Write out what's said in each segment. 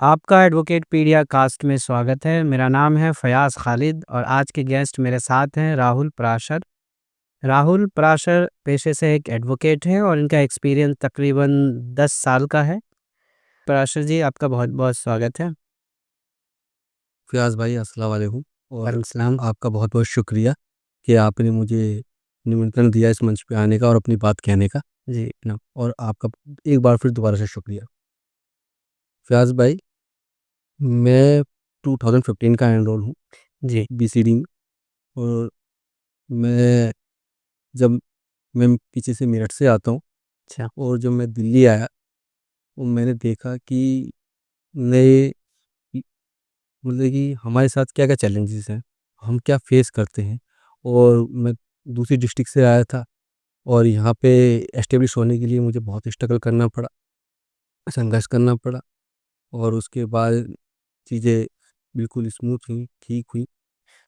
आपका advocate पीडिया cast में स्वागत है। मेरा नाम है फयाज़ खालिद और आज के गेस्ट मेरे साथ हैं राहुल पराशर। राहुल पराशर पेशे से एक एडवोकेट हैं और इनका एक्सपीरियंस तकरीबन 10 साल का है। पराशर जी, आपका बहुत-बहुत स्वागत है। फ़ियाज़ भाई अस्सलाम वालेकुम और वालेकुम सलाम। आपका बहुत-बहुत शुक्रिया कि आपने मुझे निमंत्रण दिया इस मंच पे आने का और अपनी बात कहने का, जी, है ना? और आपका एक बार फिर दोबारा से शुक्रिया। फ़ियाज़ भाई, मैं 2015 का एनरोल हूँ जी, बीसीडी में और मैं जब मैं पीछे से मेरठ से आता हूँ अच्छा, और जब मैं दिल्ली आया, तो मैंने देखा कि नए मतलब कि हमारे साथ क्या-क्या चैलेंजेस हैं, हम क्या फ़ेस करते हैं और मैं दूसरी डिस्ट्रिक्ट से आया था और यहाँ पे एस्टेब्लिश होने के लिए मुझे बहुत स्ट्रगल करना पड़ा, संघर्ष करना पड़ा और उसके बाद चीज़ें बिल्कुल स्मूथ हुई, ठीक हुई।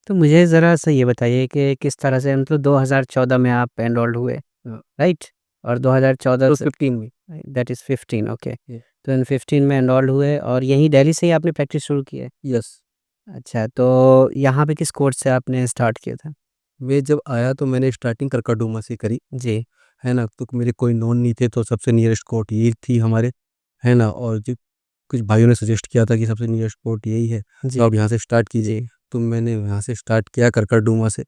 तो मुझे ज़रा-सा ये बताइए कि किस तरह से मतलब 2014 में आप एनरोल्ड हुए, राइट? और 2014 तो से 15 में दैट इज़ 15 ओके। ये तो इन 15 में एनरोल्ड हुए और यहीं दिल्ली से ही आपने प्रैक्टिस शुरू की है? यस, अच्छा, तो यहाँ पे किस कोर्स से आपने स्टार्ट किया था? मैं जब आया तो मैंने स्टार्टिंग करकरडूमा से करी, जी, है ना? तो मेरे कोई नोन नहीं थे तो सबसे नियरेस्ट कोर्ट यही थी हमारे, है ना? और जो कुछ भाइयों ने सजेस्ट किया था कि सबसे नियरेस्ट कोर्ट यही है, जी, तो आप यहाँ से स्टार्ट कीजिए। जी। तो मैंने यहाँ से स्टार्ट किया करकरडूमा से।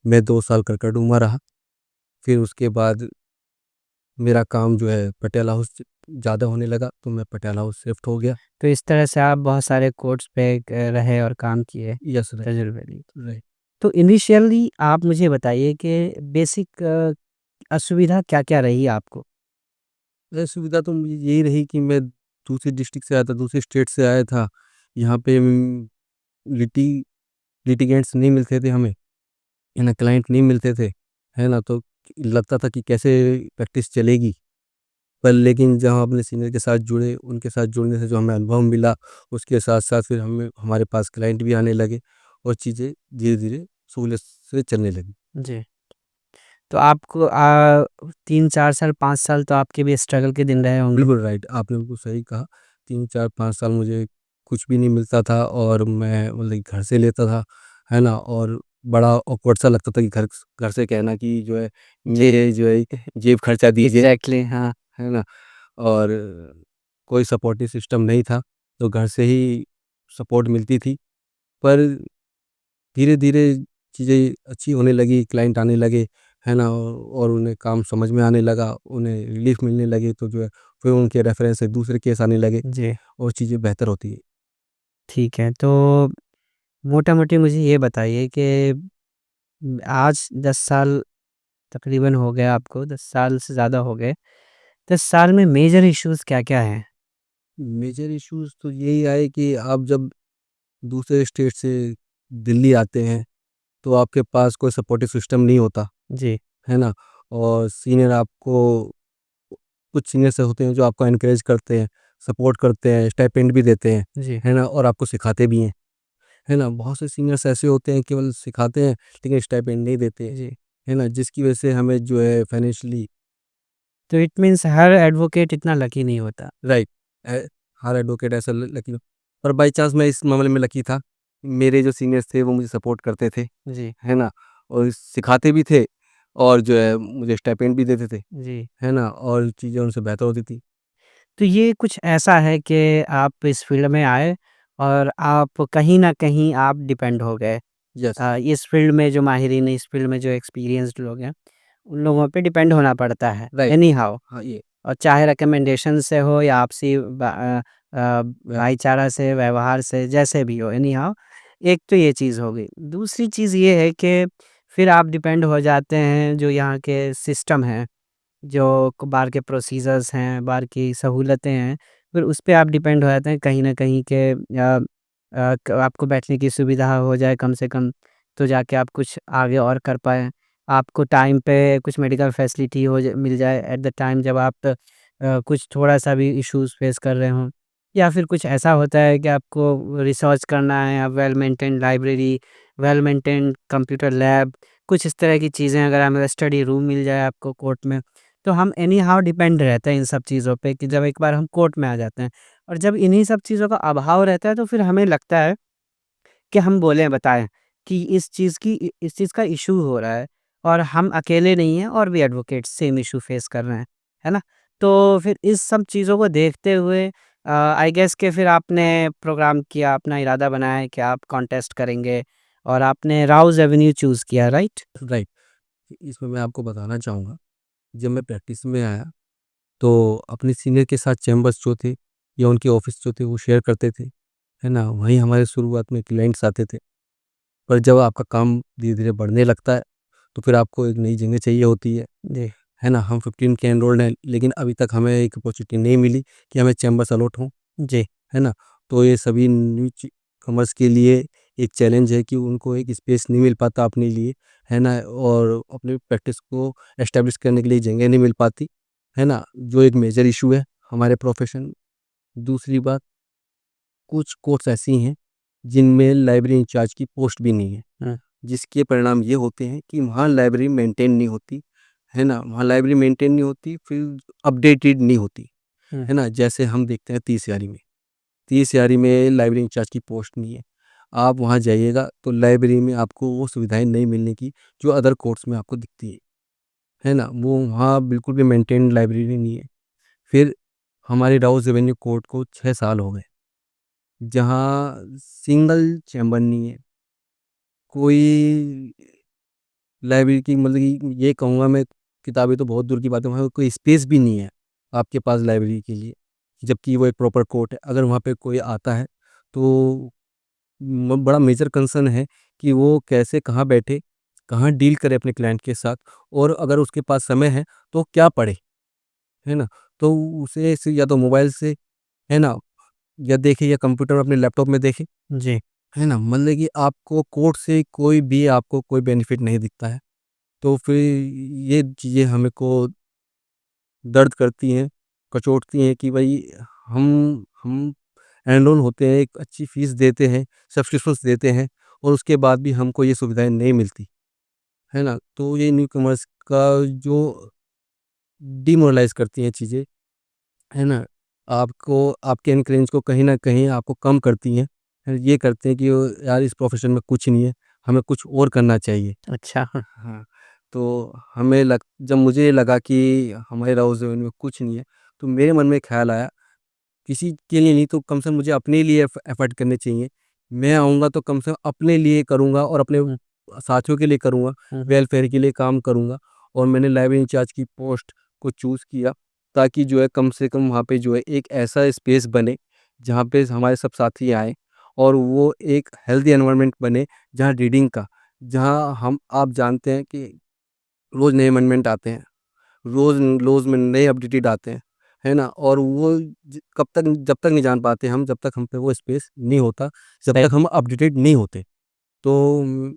मैं 2 साल करकरडूमा रहा, फिर उसके बाद मेरा काम जो है पटियाला हाउस ज़्यादा होने लगा, तो मैं पटियाला हाउस शिफ्ट हो गया। तो इस तरह से आप बहुत सारे कोर्स पे रहे और काम किए, यस, राइट, तजुर्बे लिए। राइट। तो इनिशियली आप मुझे बताइए कि बेसिक असुविधा क्या-क्या रही आपको? सुविधा तो मुझे यही रही कि मैं दूसरी डिस्ट्रिक्ट से आया था, दूसरी स्टेट से आया था। यहाँ पे लिटी लिटिगेंट्स नहीं मिलते थे हमें, है ना? क्लाइंट नहीं मिलते थे, है ना? तो लगता था कि कैसे प्रैक्टिस चलेगी। पर लेकिन जहाँ अपने सीनियर के साथ जुड़े, उनके साथ जुड़ने से जो हमें अनुभव मिला, उसके साथ-साथ फिर हमारे पास क्लाइंट भी आने लगे और चीज़ें धीरे-धीरे सहूलियत से चलने लगी। जी। तो आपको 3, 4 साल, 5 साल तो आपके भी स्ट्रगल के दिन रहे होंगे? बिल्कुल राइट, आपने बिल्कुल सही कहा। 3, 4, 5 साल मुझे कुछ भी नहीं मिलता था और मैं मतलब घर से लेता था, है ना? और बड़ा ऑकवर्ड सा लगता था कि घर घर से कहना कि जो है जी। मेरे जो है जेब खर्चा दीजिए, एग्ज़ैक्टली हाँ। है ना? और कोई सपोर्टिव सिस्टम नहीं था, तो घर से ही सपोर्ट मिलती थी। पर धीरे-धीरे चीज़ें अच्छी होने लगी, क्लाइंट आने लगे, है ना? और उन्हें काम समझ में आने लगा, उन्हें रिलीफ़ मिलने लगे, तो जो है फिर उनके रेफ़रेंस से दूसरे केस आने लगे जी, और चीज़ें बेहतर होती गई। ठीक है। तो मोटा-मोटी मुझे ये बताइए कि आज 10 साल तकरीबन हो गए आपको, 10 साल से ज़्यादा हो गए। 10 साल में मेजर इश्यूज़ क्या-क्या हैं? मेजर इश्यूज़ तो यही आए कि आप जब दूसरे स्टेट से दिल्ली आते हैं, तो आपके पास कोई सपोर्टिव सिस्टम नहीं होता, जी, है ना? और सीनियर आपको कुछ सीनियर्स होते हैं जो आपको एनकरेज करते हैं, सपोर्ट करते हैं, स्टाइपेंड भी देते हैं, जी, है ना? और आपको सिखाते भी हैं, है ना? बहुत से सीनियर्स ऐसे होते हैं केवल सिखाते हैं, लेकिन स्टाइपेंड नहीं देते, जी। है ना? जिसकी वजह से हमें जो है फाइनेंशियली तो इट मीन्स हर एडवोकेट इतना लकी नहीं होता। राइट हर एडवोकेट ऐसा लकी पर बाई चांस मैं इस मामले में लकी था। मेरे जो सीनियर्स थे वो मुझे सपोर्ट करते थे, जी, है ना? और सिखाते भी थे और जो है मुझे स्टाइपेंड भी देते थे, जी। है ना? और चीज़ें उनसे बेहतर होती थी। तो ये कुछ ऐसा है कि आप इस फ़ील्ड में आए और आप कहीं न कहीं आप डिपेंड हो गए। यस, इस फ़ील्ड में जो माहिरीन, इस फ़ील्ड में जो एक्सपीरियंस्ड लोग हैं, उन लोगों पे डिपेंड होना पड़ता है, राइट। Any how. हाँ, ये और चाहे रिकमेंडेशन से हो या आपसी व भाईचारा से, व्यवहार से, जैसे भी हो, एनी हाउ। एक तो ये चीज़ हो गई। दूसरी चीज़ ये है कि फिर आप डिपेंड हो जाते हैं जो यहाँ के सिस्टम हैं, जो बार के प्रोसीजर्स हैं, बार की सहूलतें हैं, फिर उस पे आप डिपेंड हो जाते हैं कहीं न कहीं के आपको बैठने की सुविधा हो जाए कम से कम, तो जाके आप कुछ आगे और कर पाएँ। आपको टाइम पे कुछ मेडिकल फैसिलिटी हो ज मिल जाए एट द टाइम जब आप कुछ थोड़ा-सा भी इश्यूज़ फेस कर रहे हों। या फिर कुछ ऐसा होता है कि आपको रिसर्च करना है या well maintained library, well maintained computer lab, कुछ इस तरह की चीज़ें अगर हमें स्टडी रूम मिल जाए आपको कोर्ट में, तो हम एनी हाउ डिपेंड रहते हैं इन सब चीज़ों पे कि जब एक बार हम कोर्ट में आ जाते हैं और जब इन्हीं सब चीज़ों का अभाव रहता है तो फिर हमें लगता है कि हम बोलें बताएँ कि इस चीज़ का इश्यू हो रहा है और हम अकेले नहीं हैं और भी एडवोकेट्स सेम इश्यू फेस कर रहे हैं, है ना? तो फिर इस सब चीज़ों को देखते हुए आई गेस कि फिर आपने प्रोग्राम किया, अपना इरादा बनाया कि आप कॉन्टेस्ट करेंगे और आपने राउज़ एवेन्यू चूज़ किया, राइट? राइट। इसमें मैं आपको बताना चाहूँगा, जब मैं प्रैक्टिस में आया, तो अपने सीनियर के साथ चैम्बर्स जो थे या उनके ऑफ़िस जो थे वो शेयर करते थे, है ना? वहीं हमारे शुरुआत में क्लाइंट्स आते थे। पर जब आपका काम धीरे-धीरे बढ़ने लगता है, तो फिर आपको एक नई जगह चाहिए होती जी, है ना? हम 15 के एनरोल्ड हैं, लेकिन अभी तक हमें एक अपॉर्च्युनिटी नहीं मिली कि हमें चैम्बर्स अलॉट हों, जी, है ना? तो ये सभी न्यू कमर्स के लिए एक चैलेंज है कि उनको एक स्पेस नहीं मिल पाता अपने लिए, है ना? और अपनी प्रैक्टिस को एस्टेब्लिश करने के लिए जगह नहीं मिल पाती, है ना? जो एक मेजर इश्यू है हमारे प्रोफ़ेशन। दूसरी बात, कुछ कोर्स ऐसी हैं, जिनमें लाइब्रेरी इंचार्ज की पोस्ट भी नहीं है। हुँ, जिसके परिणाम ये होते हैं कि वहाँ लाइब्रेरी मेंटेन नहीं होती, है ना? वहाँ लाइब्रेरी मेंटेन नहीं होती, फिर अपडेटेड नहीं होती, हुँ। है ना? जैसे हम देखते हैं तीसयारी में। तीसयारी में लाइब्रेरी इंचार्ज की पोस्ट नहीं है। आप वहाँ जाइएगा तो लाइब्रेरी में आपको वो सुविधाएँ नहीं मिलने की जो अदर कोर्ट्स में आपको दिखती है ना? वो वहाँ बिल्कुल भी मेंटेन्ड लाइब्रेरी नहीं है। फिर हमारे राउज़ एवेन्यू कोर्ट को 6 साल हो गए, जहाँ सिंगल चैम्बर नहीं है। कोई लाइब्रेरी की मतलब कि ये कहूँगा मैं, किताबें तो बहुत दूर की बात है, वहाँ कोई स्पेस भी नहीं है आपके पास लाइब्रेरी के लिए, जबकि वो एक प्रॉपर कोर्ट है। अगर वहाँ पे कोई आता है तो बड़ा मेजर कंसर्न है कि वो कैसे, कहाँ बैठे, कहाँ डील करे अपने क्लाइंट के साथ, और अगर उसके पास समय है तो क्या पढ़े, है ना? तो उसे या तो मोबाइल से, है ना, या देखे, या कंप्यूटर में अपने लैपटॉप में देखे, जी, है ना? मतलब कि आपको कोर्ट से कोई भी आपको कोई बेनिफिट नहीं दिखता है। तो फिर ये चीज़ें हमें को दर्द करती हैं, कचोटती हैं कि भई हम एनरोल होते हैं, एक अच्छी फ़ीस देते हैं, सब्सक्रिप्शंस देते हैं, और उसके बाद भी हमको ये सुविधाएँ नहीं मिलती, है ना? तो ये न्यूकमर्स का जो डिमोरलाइज़ करती हैं चीज़ें, है ना? आपको आपके एनकरेज को कहीं न कहीं आपको कम करती हैं। ये करते हैं कि यार इस प्रोफ़ेशन में कुछ नहीं है, हमें कुछ और करना चाहिए। अच्छा। हाँ, तो हमें लग जब मुझे लगा कि हमारे राउज़ ज़मीन में कुछ नहीं है, तो मेरे मन में ख़्याल आया, किसी के लिए नहीं तो कम से कम मुझे अपने लिए एफ़र्ट करने चाहिए। मैं आऊँगा तो कम से कम अपने लिए करूँगा और अपने हुँ, साथियों के लिए करूँगा, हुँ, हुँ। वेलफेयर के लिए काम करूँगा, और मैंने लाइब्रेरी इंचार्ज की पोस्ट को चूज़ किया, ताकि जो है कम से कम वहाँ पे जो है एक ऐसा स्पेस बने, जहाँ पे हमारे सब साथी आएँ, और वो एक हेल्दी एनवायरनमेंट बने, जहाँ रीडिंग का, जहाँ हम आप जानते हैं कि रोज़ नए अमेंडमेंट आते हैं, रोज़ में नए अपडेटेड आते हैं, है ना? और वो कब तक, जब तक नहीं जान पाते हम, जब तक हम पे वो स्पेस नहीं होता, जब सही तक हम अपडेटेड नहीं होते। तो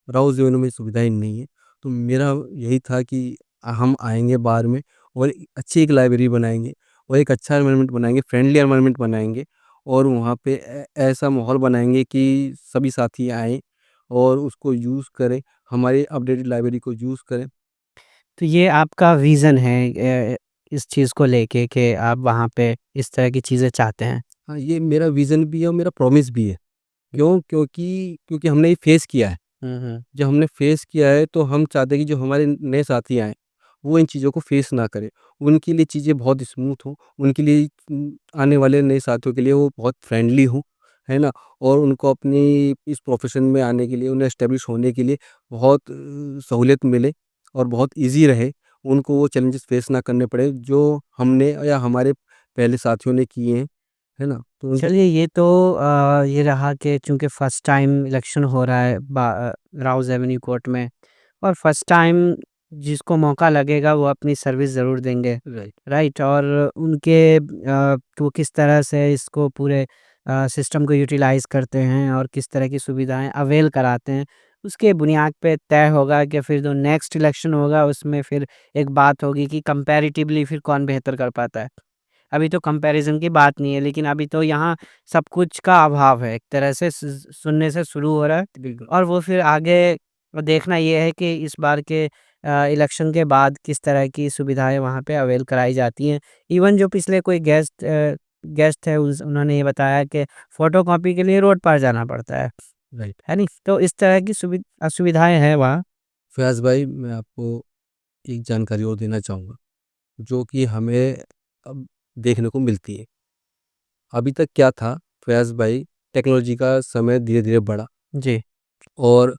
राउज़ ज़ोन में सुविधाएँ नहीं है। तो मेरा यही था कि हम आएँगे बार में, और अच्छी एक लाइब्रेरी बनाएँगे, और एक अच्छा एनवायरनमेंट बनाएँगे, फ्रेंडली एनवायरनमेंट बनाएँगे, और वहाँ पे ऐसा माहौल बनाएँगे कि सभी साथी आएँ और उसको यूज़ करें, हमारी अपडेटेड लाइब्रेरी को यूज़ करें। तो ये आपका विज़न है इस चीज़ को लेके कि आप वहाँ पे इस तरह की चीज़ें चाहते हैं। हाँ, ये मेरा विज़न भी है और मेरा प्रॉमिस भी है। क्यों? क्योंकि हमने ये फेस किया है। हुँ, हुँ। जब हमने फेस किया है तो हम चाहते हैं कि जो हमारे नए साथी आएँ, वो इन चीज़ों को फेस ना करें। उनके लिए चीज़ें बहुत स्मूथ हों, उनके लिए आने वाले नए साथियों के लिए वो बहुत फ्रेंडली हों, है ना? और उनको अपनी इस प्रोफ़ेशन में आने के लिए, उन्हें एस्टेब्लिश होने के लिए बहुत सहूलियत मिले, और बहुत ईज़ी रहे। उनको वो चैलेंजेस फेस ना करने पड़े जो हमने या हमारे पहले साथियों ने किए हैं, है ना? तो उनकी चलिए ये तो ये रहा कि चूँकि फर्स्ट टाइम इलेक्शन हो रहा है राउज़ एवेन्यू कोर्ट में और फर्स्ट टाइम जिसको मौका लगेगा वो अपनी सर्विस ज़रूर देंगे, राइट, राइट? और उनके वो किस तरह से इसको पूरे सिस्टम को यूटिलाइज़ करते हैं और किस तरह की सुविधाएँ अवेल कराते हैं, उसके बुनियाद पे तय होगा कि फिर जो नेक्स्ट इलेक्शन होगा उसमें फिर एक बात होगी कि कंपैरेटिवली फिर कौन बेहतर कर पाता है। अभी तो कंपैरिज़न की बात नहीं है, लेकिन अभी तो यहाँ सब कुछ का अभाव है। एक तरह से शून्य से शुरू हो रहा है बिल्कुल। और वो फिर आगे देखना ये है कि इस बार के इलेक्शन के बाद किस तरह की सुविधाएँ वहाँ पे अवेल कराई जाती हैं। इवन जो पिछले कोई गेस्ट थे उन्होंने ये बताया कि फ़ोटोकॉपी के लिए रोड पार जाना पड़ता राइट। है नहीं? तो इस तरह की असुविधाएँ हैं वहाँ। फयाज़ भाई, मैं आपको एक जानकारी और देना चाहूँगा, जो कि हमें अब देखने को मिलती है। अभी तक क्या था फयाज़ भाई, टेक्नोलॉजी का समय धीरे-धीरे बढ़ा जी। और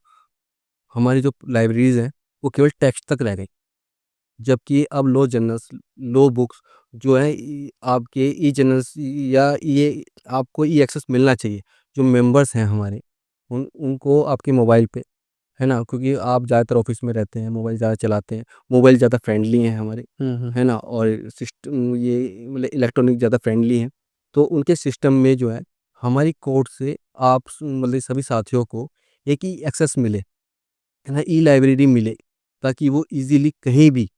हमारी जो लाइब्रेरीज़ हैं, वो केवल टेक्स्ट तक रह गई। जबकि अब लो जर्नल्स, लो बुक्स जो हैं आपके ई जर्नल्स या ये आपको ई एक्सेस मिलना चाहिए। जो मेंबर्स हैं हमारे, उनको आपके मोबाइल पे, है ना? क्योंकि आप ज़्यादातर ऑफ़िस में रहते हैं, मोबाइल ज़्यादा चलाते हैं, मोबाइल ज़्यादा फ्रेंडली हैं हमारे, हुँ, हुँ। है ना? और सिस्टम ये मतलब इलेक्ट्रॉनिक ज़्यादा फ्रेंडली हैं। तो उनके सिस्टम में जो है, हमारी कोर्ट से आप मतलब सभी साथियों को एक ही एक्सेस मिले, है ना? ई लाइब्रेरी मिले, ताकि वो ईज़िली कहीं भी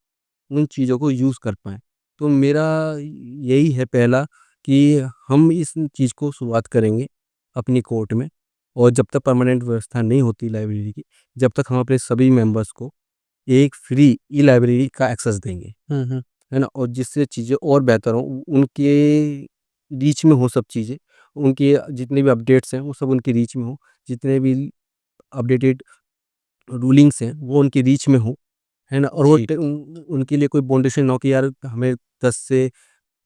उन चीज़ों को यूज़ कर पाएँ। तो मेरा यही है पहला कि हम इस चीज़ को शुरुआत करेंगे अपनी कोर्ट में, और जब तक परमानेंट व्यवस्था नहीं होती लाइब्रेरी की, जब तक हम अपने सभी मेंबर्स को एक फ्री ई लाइब्रेरी का एक्सेस देंगे, हुँ, हुँ। है ना? और जिससे चीज़ें और बेहतर हों, उनके रीच में हो सब चीज़ें, उनके जितने भी अपडेट्स हैं वो सब उनकी रीच में हो, जितने भी अपडेटेड रूलिंग्स हैं वो उनकी रीच में हो, है ना? और वो जी। उनके लिए कोई बाउंडेशन ना हो कि यार हमें 10 से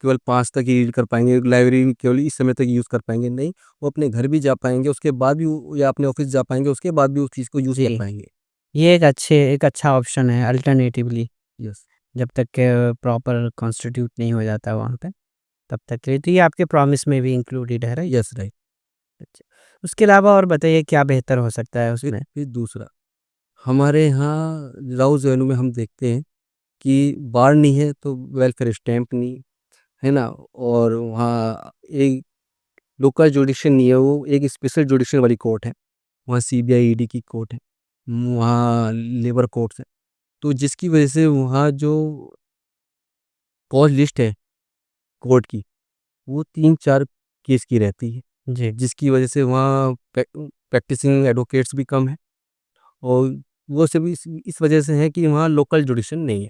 केवल 5 तक ही रीड कर पाएँगे, लाइब्रेरी में केवल इस समय तक यूज़ कर पाएँगे, नहीं, वो अपने घर भी जा पाएँगे, उसके बाद भी वो या अपने ऑफ़िस जा पाएँगे, उसके बाद भी उस चीज़ को यूज़ कर जी। पाएँगे। ये एक अच्छा ऑप्शन है अल्टरनेटिवली, यस, जब तक के प्रॉपर कॉन्स्टिट्यूट नहीं हो जाता वहाँ पे, तब तक के लिए। तो ये आपके प्रॉमिस में भी इंक्लूडेड है, राइट? Yes, right. अच्छा। उसके अलावा और बताइए क्या बेहतर हो सकता है उसमें? फिर दूसरा, हमारे यहाँ राउज़ एवेन्यू में हम देखते हैं कि बार नहीं है तो वेलफेयर स्टैम्प नहीं, है ना? और वहाँ एक लोकल जुडिक्शन नहीं है, वो एक स्पेशल जुडिक्शन वाली कोर्ट है। वहाँ सीबीआई, ईडी की कोर्ट है, वहाँ लेबर कोर्ट्स हैं। तो जिसकी वजह से वहाँ जो कॉज़ लिस्ट है कोर्ट की, वो 3-4 केस की रहती है, जी। जिसकी वजह से वहाँ प्रैक्टिसिंग एडवोकेट्स भी कम हैं, और वो सब इस वजह से है कि वहाँ लोकल जुडिक्शन नहीं है।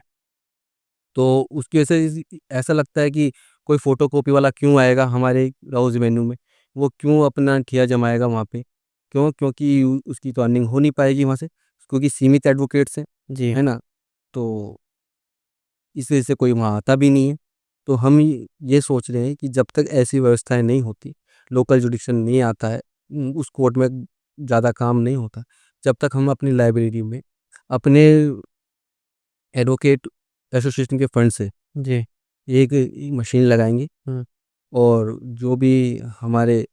तो उसकी वजह से ऐसा लगता है कि कोई फ़ोटोकॉपी वाला क्यों आएगा हमारे राउज़ एवेन्यू में? वो क्यों अपना ठिया जमाएगा वहाँ पे? क्यों? क्योंकि उसकी तो अर्निंग हो नहीं पाएगी वहाँ से, क्योंकि सीमित एडवोकेट्स हैं, जी। है ना? तो इस वजह से कोई वहाँ आता भी नहीं है। तो हम ये सोच रहे हैं कि जब तक ऐसी व्यवस्थाएँ नहीं होती, लोकल जुडिक्शन नहीं आता है, उस कोर्ट में ज़्यादा काम नहीं होता, जब तक हम अपनी लाइब्रेरी में अपने एडवोकेट एसोसिएशन के फंड से जी। एक मशीन लगाएँगे, हुँ। और जो भी हमारे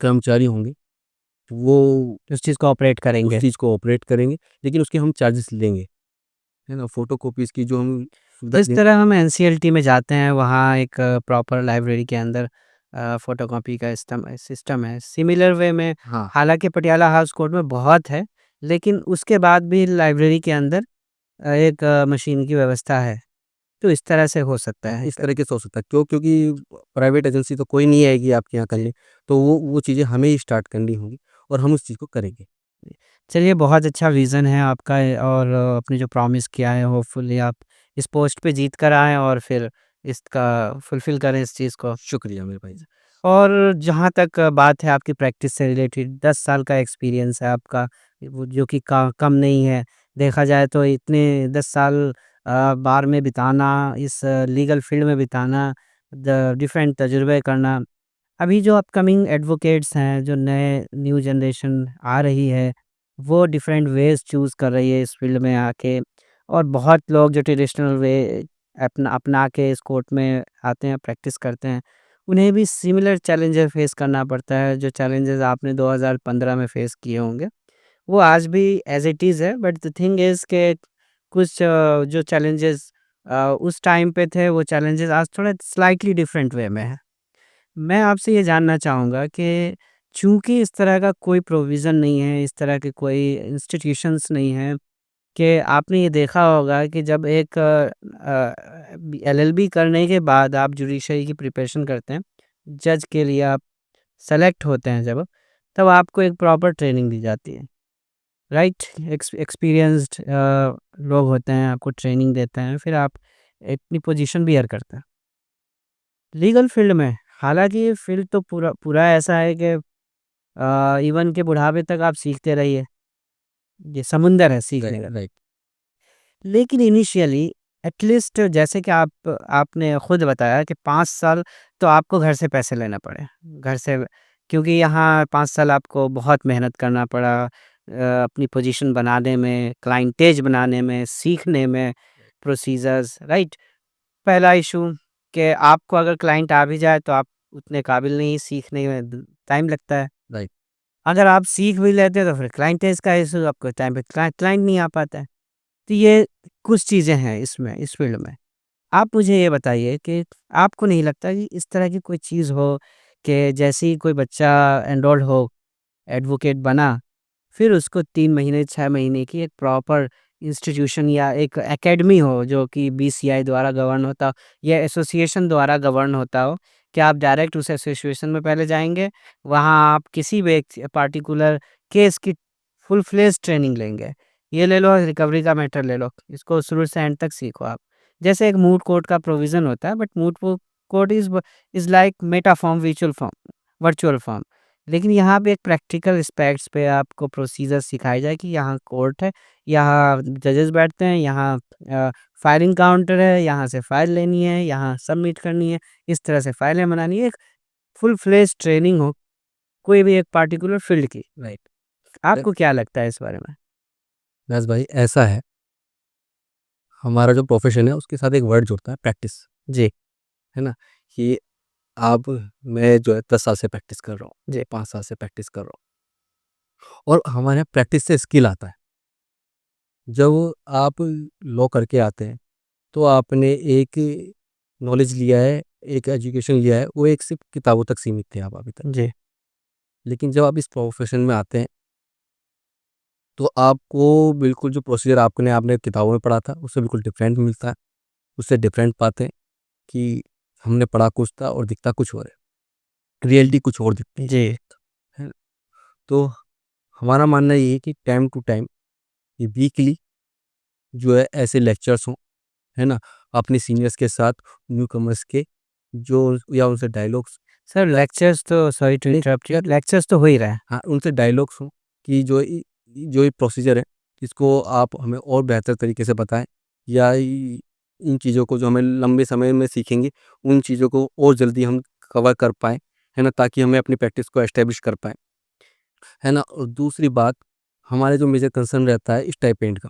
कर्मचारी होंगे, वो उस चीज़ को ऑपरेट उस करेंगे। चीज़ को ऑपरेट करेंगे, लेकिन उसके हम चार्जेस लेंगे, है ना? फ़ोटोकॉपीज़ की जो हम सुविधा तो इस दें। तरह हम एनसीएलटी में जाते हैं, वहाँ एक प्रॉपर लाइब्रेरी के अंदर फ़ोटोकॉपी का सिस्टम है। सिमिलर वे में हाँ। हालाँकि पटियाला हाउस कोर्ट में बहुत है, लेकिन उसके बाद भी लाइब्रेरी के अंदर एक मशीन की व्यवस्था है। तो इस तरह से हो सकता हाँ, है इस फिर। तरीके से हो सकता है। क्यों? क्योंकि प्राइवेट एजेंसी तो कोई नहीं आएगी आपके यहाँ जी। करने, तो वो चीज़ें हमें ही स्टार्ट करनी होंगी, और हम उस चीज़ को करेंगे। चलिए बहुत अच्छा विज़न है आपका और आपने जो प्रॉमिस किया है होपफुली आप इस पोस्ट पे जीत कर आएँ और फिर इसका फुलफ़िल करें इस चीज़ को। शुक्रिया मेरे भाई। और जहाँ तक बात है आपकी प्रैक्टिस से रिलेटेड 10 साल का एक्सपीरियंस है आपका, वो जो कि का कम नहीं है। देखा जाए तो इतने 10 साल बार में बिताना, इस लीगल फ़ील्ड में बिताना, डिफरेंट तजुर्बे करना। अभी जो अपकमिंग एडवोकेट्स हैं, जो नए न्यू जनरेशन आ रही है, वो डिफरेंट वेज़ चूज़ कर रही है इस फ़ील्ड में आके और बहुत लोग जो ट्रेडिशनल वे अपना के इस कोर्ट में आते हैं, प्रैक्टिस करते हैं। उन्हें भी सिमिलर चैलेंजेस फेस करना पड़ता है, जो चैलेंजेस आपने 2015 में फेस किए होंगे, वो आज भी एज़ इट इज़ है, बट द थिंग इज़ के कुछ जो चैलेंजेस उस टाइम पे थे, वो चैलेंजेस आज थोड़ा स्लाइटली डिफरेंट वे में है। मैं आपसे ये जानना चाहूँगा कि चूँकि इस तरह का कोई प्रोविज़न नहीं है, इस तरह के कोई इंस्टीट्यूशंस नहीं हैं कि आपने ये देखा होगा कि जब एक एलएलबी करने के बाद आप जुडिशरी की प्रिपरेशन करते हैं, जज के लिए आप सेलेक्ट होते हैं जब, तब आपको एक प्रॉपर ट्रेनिंग दी जाती है। राइट? एक्सपीरियंस्ड लोग होते हैं, आपको ट्रेनिंग देते हैं, फिर आप अपनी पोजीशन भी अर्न करते हैं। लीगल फील्ड में, हालाँकि ये फील्ड तो पूरा पूरा ऐसा है कि इवन के बुढ़ापे तक आप सीखते रहिए, ये समुंदर है सीखने का। राइट, लेकिन इनिशियली एटलीस्ट जैसे कि आपने खुद बताया कि 5 साल तो आपको घर से पैसे लेना पड़े, घर से, क्योंकि यहाँ 5 साल आपको बहुत मेहनत करना पड़ा अपनी पोजीशन बनाने में, क्लाइंटेज बनाने में, सीखने में, प्रोसीजर्स, राइट? पहला इशू कि आपको अगर क्लाइंट आ भी जाए तो आप उतने काबिल नहीं, सीखने में टाइम लगता है। राइट, अगर आप सीख भी लेते हैं तो फिर क्लाइंटेज का इशू, आपको टाइम पे क्लाइंट नहीं आ पाता है। तो ये कुछ चीज़ें हैं इसमें, इस फ़ील्ड में। आप मुझे ये बताइए कि आपको नहीं लगता कि इस तरह की कोई चीज़ हो कि जैसे ही कोई बच्चा एनरोल्ड हो, एडवोकेट बना, फिर उसको 3 महीने, 6 महीने की एक प्रॉपर इंस्टीट्यूशन या एक एकेडमी हो जो कि बीसीआई द्वारा गवर्न होता हो या एसोसिएशन द्वारा गवर्न होता हो, कि आप डायरेक्ट उस एसोसिएशन में पहले जाएँगे, वहाँ आप किसी भी एक पार्टिकुलर केस की फुल फ्लेज्ड ट्रेनिंग लेंगे। ये ले लो, रिकवरी का मैटर ले लो, इसको शुरू से एंड तक सीखो आप। जैसे एक मूट कोर्ट का प्रोविज़न होता है, बट मूट वो court is like Meta form, virtual form. लेकिन यहाँ पे एक प्रैक्टिकल एस्पेक्ट्स पे आपको प्रोसीजर सिखाया जाए कि यहाँ कोर्ट है, यहाँ जजेस बैठते हैं, यहाँ फाइलिंग काउंटर है, यहाँ से फाइल लेनी है, यहाँ सबमिट करनी है, इस तरह से फाइलें बनानी है, एक फुल फ्लेज्ड ट्रेनिंग हो, कोई भी एक पार्टिकुलर फ़ील्ड की। राइट। आपको क्या लगता है इस बारे में? बस भाई ऐसा है, हमारा जो प्रोफ़ेशन है उसके साथ एक वर्ड जुड़ता है प्रैक्टिस, जी, है ना? कि आप मैं जो है 10 साल से प्रैक्टिस कर रहा हूँ, जी, 5 साल से प्रैक्टिस कर रहा हूँ और हमारे यहाँ प्रैक्टिस से स्किल आता है। जब आप लॉ करके आते हैं, तो आपने एक नॉलेज लिया है, एक एजुकेशन लिया है, वो एक सिर्फ़ किताबों तक सीमित थे आप अभी तक। जी, लेकिन जब आप इस प्रोफ़ेशन में आते हैं, तो आपको बिल्कुल जो प्रोसीजर आपने किताबों में पढ़ा था, उससे बिल्कुल डिफरेंट मिलता है। उससे डिफरेंट पाते हैं कि हमने पढ़ा कुछ था और दिखता कुछ और है। रियलिटी कुछ और दिखती जी, है। तो हमारा मानना ये है कि टाइम टू टाइम ये वीकली जो है ऐसे लेक्चर्स हों, है ना? अपने सीनियर्स के साथ न्यूकमर्स के जो या उनसे डायलॉग्स सर लेक्चर्स तो, सॉरी टू नहीं इंटरप्ट यू, लेक्चर्स तो हो ही रहा है। हाँ, उनसे डायलॉग्स हों कि जो ये प्रोसीजर है, इसको आप हमें और बेहतर तरीके से बताएँ या इ इन चीज़ों को जो हमें लंबे समय में सीखेंगे, उन चीज़ों को और जल्दी हम कवर कर पाएँ, है ना? ताकि हमें अपनी प्रैक्टिस को एस्टेब्लिश कर पाएँ, है ना? और दूसरी बात, हमारे जो मेजर कंसर्न रहता है स्टाइपेंड का।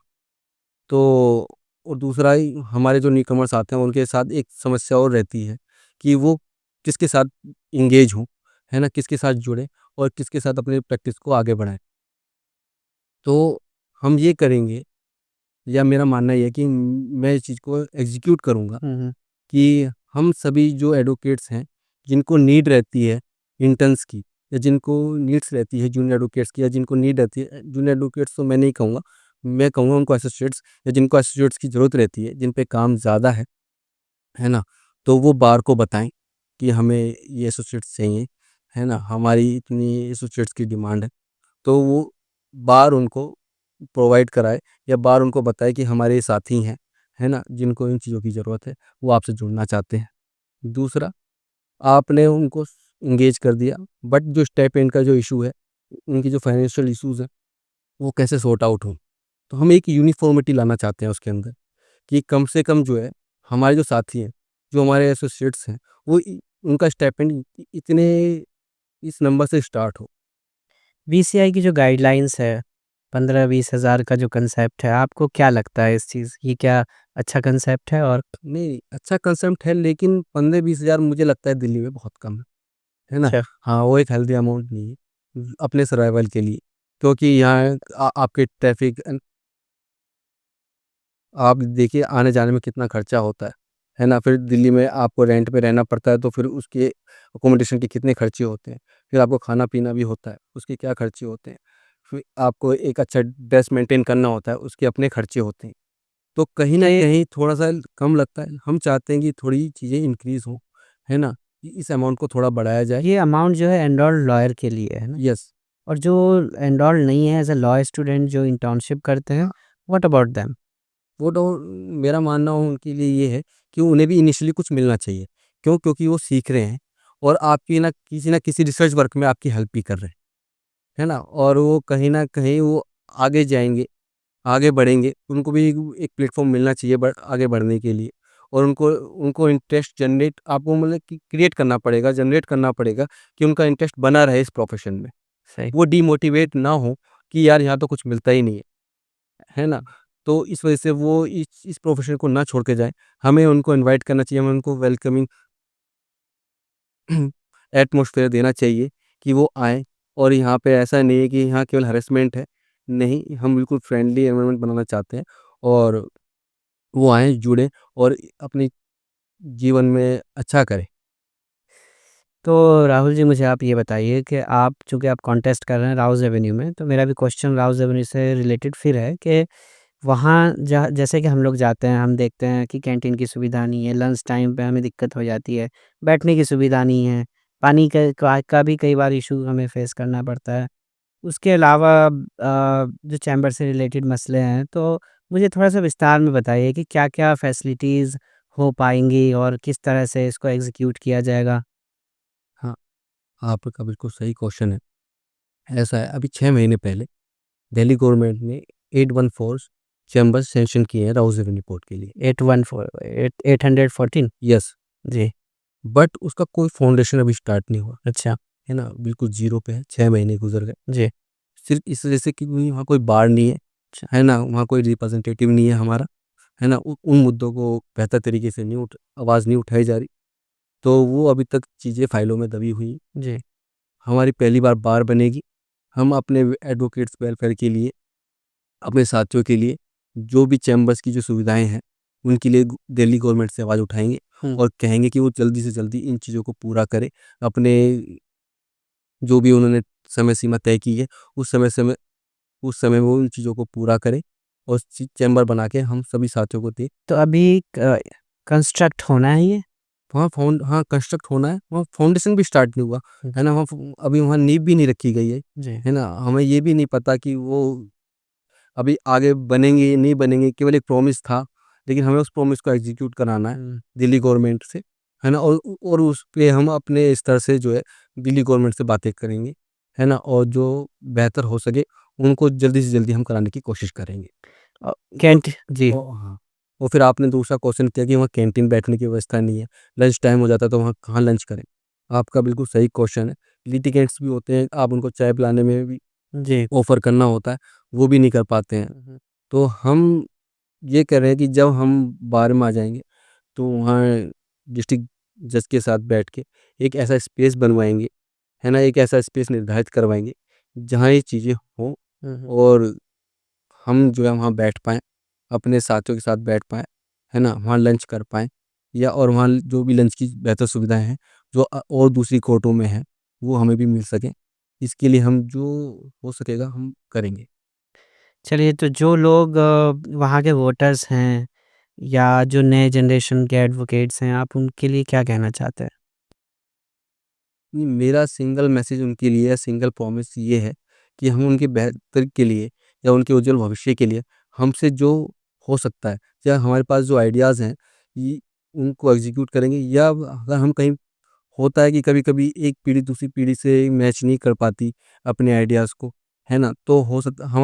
तो और दूसरा ही हमारे जो न्यूकमर्स आते हैं, उनके साथ एक समस्या और रहती है कि वो किसके साथ एंगेज हों, है ना? किसके साथ जुड़ें और किसके साथ अपनी प्रैक्टिस को आगे बढ़ाएँ। तो हम ये करेंगे या मेरा मानना ये है कि मैं इस चीज़ को एग्ज़ीक्यूट करूँगा हुँ, हुँ। कि हम सभी जो एडवोकेट्स हैं, जिनको नीड रहती है इंटर्न्स की या जिनको नीड्स रहती है जूनियर एडवोकेट्स की या जिनको नीड रहती है जूनियर एडवोकेट्स तो मैं नहीं कहूँगा, मैं कहूँगा उनको एसोसिएट्स या जिनको एसोसिएट्स की ज़रूरत रहती है, जिन पे काम ज़्यादा है ना? तो वो बार को बताएँ कि हमें ये एसोसिएट्स चाहिए, है ना? हमारी इतनी एसोसिएट्स की डिमांड है। तो वो बार उनको प्रोवाइड कराए या बार उनको बताए कि हमारे ये साथी हैं, है ना? जिनको इन चीज़ों की ज़रूरत है, वो आपसे जुड़ना चाहते हैं। दूसरा, आपने उनको एंगेज कर दिया, बट जो स्टाइपेंड का जो इश्यू है, उनकी जो फाइनेंशियल इश्यूज़ हैं, वो कैसे सॉर्ट आउट हों? तो हम एक यूनिफ़ॉर्मिटी लाना चाहते हैं उसके अंदर कि कम से कम जो है, हमारे जो साथी हैं, जो हमारे एसोसिएट्स हैं, वो उनका स्टाइपेंड इतने इस नंबर से स्टार्ट हो। बीसीआई की जो गाइडलाइंस है, 15-20 हज़ार का जो कंसेप्ट है, आपको क्या लगता है इस चीज़, ये क्या अच्छा कंसेप्ट है? और नहीं, अच्छा कंसेप्ट है लेकिन 15-20 हज़ार मुझे लगता है दिल्ली में बहुत कम है ना? अच्छा, हाँ, वो एक हेल्दी अमाउंट नहीं है अपने सर्वाइवल के लिए क्योंकि यहाँ आपके ट्रैफ़िक आप देखिए आने-जाने में कितना खर्चा होता है ना? फिर दिल्ली में आपको रेंट पे रहना पड़ता है तो फिर उसके अकोमोडेशन के कितने खर्चे होते हैं। फिर आपको खाना-पीना भी होता है, उसके क्या खर्चे होते हैं। फिर आपको एक अच्छा ड्रेस मेंटेन करना होता है, उसके अपने खर्चे होते हैं। तो कहीं न ये कहीं थोड़ा-सा कम लगता है। हम चाहते हैं कि थोड़ी चीज़ें इंक्रीज़ हों, है ना? कि इस अमाउंट को थोड़ा बढ़ाया जाए। ये अमाउंट जो है एनरोल्ड लॉयर के लिए है ना? यस, और जो एनरोल्ड नहीं है एज़ अ लॉ स्टूडेंट जो इंटर्नशिप करते हैं, व्हाट अबाउट देम? वो तो मेरा मानना उनके लिए ये है कि उन्हें भी इनिशियली कुछ मिलना चाहिए। क्यों? क्योंकि वो सीख रहे हैं और आपकी ना किसी रिसर्च वर्क में आपकी हेल्प भी कर रहे हैं, है ना? और वो कहीं न कहीं वो आगे जाएँगे, आगे बढ़ेंगे, उनको भी एक प्लेटफ़ॉर्म मिलना चाहिए आगे बढ़ने के लिए। और उनको उनको इंटरेस्ट जनरेट आपको मतलब कि क्रिएट करना पड़ेगा, जनरेट करना पड़ेगा कि उनका इंटरेस्ट बना रहे इस प्रोफ़ेशन में। सही। वो डिमोटिवेट ना हो कि यार यहाँ तो कुछ मिलता ही नहीं है ना? तो इस वज़ह से वो इस प्रोफ़ेशन को ना छोड़ के जाएँ। हमें उनको इनवाइट करना चाहिए, हमें उनको वेलकमिंग एटमॉस्फेयर देना चाहिए कि वो आएँ। और यहाँ पे ऐसा नहीं है कि यहाँ केवल हैरेसमेंट है। नहीं, हम बिल्कुल फ्रेंडली एनवायरनमेंट बनाना चाहते हैं और वो आएँ, जुड़ें और अपने जीवन में अच्छा करें। तो राहुल जी मुझे आप ये बताइए कि आप चूँकि आप कॉन्टेस्ट कर रहे हैं राउज़ एवेन्यू में, तो मेरा भी क्वेश्चन राउज़ एवेन्यू से रिलेटेड फिर है कि वहाँ जहाँ जैसे कि हम लोग जाते हैं, हम देखते हैं कि कैंटीन की सुविधा नहीं है, लंच टाइम पे हमें दिक्कत हो जाती है, बैठने की सुविधा नहीं है, पानी का भी कई बार इश्यू हमें फेस करना पड़ता है। उसके अलावा जो चैम्बर से रिलेटेड मसले हैं, तो मुझे थोड़ा-सा विस्तार में बताइए कि क्या-क्या फैसिलिटीज़ हो पाएँगी और किस तरह से इसको एग्ज़ीक्यूट किया जाएगा? हाँ, आपका बिल्कुल सही क्वेश्चन है। ऐसा है, अभी 6 महीने पहले दिल्ली गवर्नमेंट ने 814 चैम्बर्स सैंक्शन किए हैं राउज़ एवेन्यू पोर्ट के लिए। 814 814 यस, जी, बट उसका कोई फाउंडेशन अभी स्टार्ट नहीं हुआ, अच्छा, है ना? बिल्कुल ज़ीरो पे है, 6 महीने गुज़र गए। जी, सिर्फ़ इस वजह से कि वहाँ कोई बाड़ नहीं अच्छा। है ना? वहाँ कोई रिप्रेजेंटेटिव नहीं है हमारा, है ना? उ उन मुद्दों को बेहतर तरीके से आवाज़ नहीं उठाई जा रही, तो वो अभी तक चीज़ें फाइलों में दबी हुई हैं। जी, हमारी पहली बार बार बनेगी, हम अपने एडवोकेट्स वेलफेयर के लिए, अपने साथियों के लिए, जो भी चैम्बर्स की जो सुविधाएँ हैं, उनके लिए दिल्ली गवर्नमेंट से आवाज़ उठाएँगे हुँ, और कहेंगे कि वो जल्दी से जल्दी इन चीज़ों को पूरा करे। अपने जो भी उन्होंने समय सीमा तय की है, उस समय वो उन चीज़ों को पूरा करें और चैम्बर बना के हम सभी साथियों को दें। तो अभी कंस्ट्रक्ट होना है ये? हाँ, कंस्ट्रक्ट होना है, वहाँ फाउंडेशन भी स्टार्ट नहीं हुआ, है अच्छा, ना? अभी वहाँ नींव भी नहीं रखी गई जी, है ना? हमें ये भी नहीं पता कि वो अभी आगे बनेंगे या नहीं बनेंगे, केवल एक प्रॉमिस था, लेकिन हमें उस प्रॉमिस को एग्ज़ीक्यूट कराना है हुँ, दिल्ली गवर्नमेंट से, है ना? और उस पे हम अपने स्तर से जो है दिल्ली गवर्नमेंट से बातें करेंगे, है ना? और जो बेहतर हो सके, उनको जल्दी से जल्दी हम कराने की कोशिश करेंगे। अ, और जी, हाँ, और फिर आपने दूसरा क्वेश्चन किया कि वहाँ कैंटीन बैठने की व्यवस्था नहीं है, लंच टाइम हो जाता है तो वहाँ कहाँ लंच करें? आपका बिल्कुल सही क्वेश्चन है। लिटिगेंट्स भी होते हैं, आप उनको चाय पिलाने में भी जी, ऑफ़र करना होता है, वो भी नहीं कर पाते हैं। हुँ, हुँ, तो हम ये कह रहे हैं कि जब हम बार में आ जाएँगे, तो वहाँ डिस्ट्रिक्ट जज के साथ बैठ के एक ऐसा स्पेस बनवाएँगे, है ना? एक ऐसा स्पेस निर्धारित करवाएँगे, जहाँ ये चीज़ें हों हुँ, हुँ। और हम जो है वहाँ बैठ पाएँ, अपने साथियों के साथ बैठ पाएँ, है ना? वहाँ लंच कर पाएँ या और वहाँ जो भी लंच की बेहतर सुविधाएँ हैं, जो और दूसरी कोर्टों में हैं, वो हमें भी मिल सकें। इसके लिए हम जो हो सकेगा हम करेंगे। चलिए तो जो लोग वहाँ के वोटर्स हैं या जो नए जनरेशन के एडवोकेट्स हैं, आप उनके लिए क्या कहना चाहते हैं? नहीं, मेरा सिंगल मैसेज उनके लिए या सिंगल प्रॉमिस ये है कि हम उनके बेहतर के लिए या उनके उज्जवल भविष्य के लिए हमसे जो हो सकता है या हमारे पास जो आइडियाज़ हैं, ये उनको एग्जीक्यूट करेंगे या अगर हम कहीं होता है कि कभी-कभी एक पीढ़ी दूसरी पीढ़ी से मैच नहीं कर पाती अपने आइडियाज़ को, है ना? तो हो सकता हम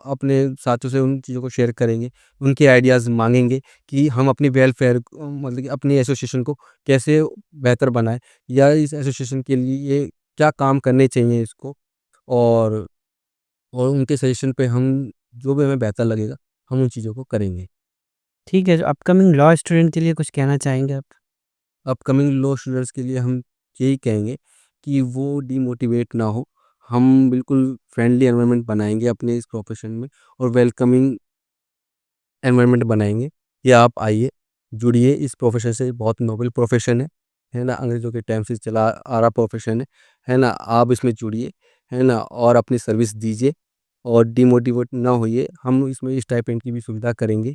अपने साथियों से उन चीज़ों को शेयर करेंगे, उनके आइडियाज़ माँगेंगे कि हम अपनी वेलफेयर मतलब कि अपनी एसोसिएशन को कैसे बेहतर बनाएँ या इस एसोसिएशन के लिए क्या काम करने चाहिए इसको और उनके सजेशन पे हम जो भी हमें बेहतर लगेगा, हम उन चीज़ों को करेंगे। ठीक है, जो अपकमिंग लॉ स्टूडेंट के लिए कुछ कहना चाहेंगे आप? अपकमिंग लॉ स्टूडेंट्स के लिए हम यही कहेंगे कि वो डिमोटिवेट ना हो। हम बिल्कुल फ्रेंडली एनवायरनमेंट बनाएँगे अपने इस प्रोफ़ेशन में और वेलकमिंग एनवायरनमेंट बनाएँगे कि आप आइए, जुड़िए इस प्रोफ़ेशन से बहुत नोबल प्रोफ़ेशन है ना? अंग्रेज़ों के टाइम से चला आ रहा प्रोफ़ेशन है ना? आप इसमें जुड़िए, है ना? और अपनी सर्विस दीजिए और डिमोटिवेट ना होइए। हम इसमें स्टाइपेंड की भी सुविधा करेंगे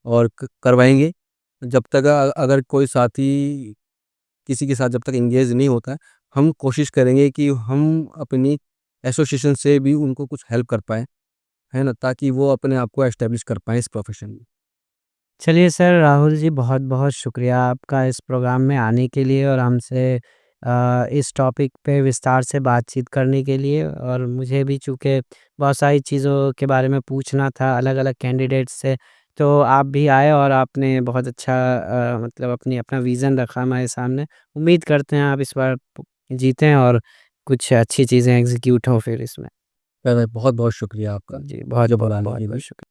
और करवाएँगे। जब तक अगर कोई साथी किसी के साथ जब तक एंगेज नहीं होता है, हम कोशिश करेंगे कि हम अपनी एसोसिएशन से भी उनको कुछ हेल्प कर पाएँ, है ना? ताकि वो अपने आप को एस्टेब्लिश कर पाएँ इस प्रोफ़ेशन में। चलिए सर, राहुल जी, बहुत-बहुत शुक्रिया आपका इस प्रोग्राम में आने के लिए और हमसे इस टॉपिक पे विस्तार से बातचीत करने के लिए। और मुझे भी चूँकि बहुत सारी चीज़ों के बारे में पूछना था अलग-अलग कैंडिडेट्स से, तो आप भी आए और आपने बहुत अच्छा मतलब अपना विज़न रखा हमारे सामने। उम्मीद करते हैं आप इस बार जीतें और कुछ अच्छी चीज़ें एग्ज़ीक्यूट हों फिर इसमें। बहुत-बहुत शुक्रिया आपका, जी, मुझे बहुत-बहुत, बुलाने के बहुत-बहुत लिए। शुक्रिया।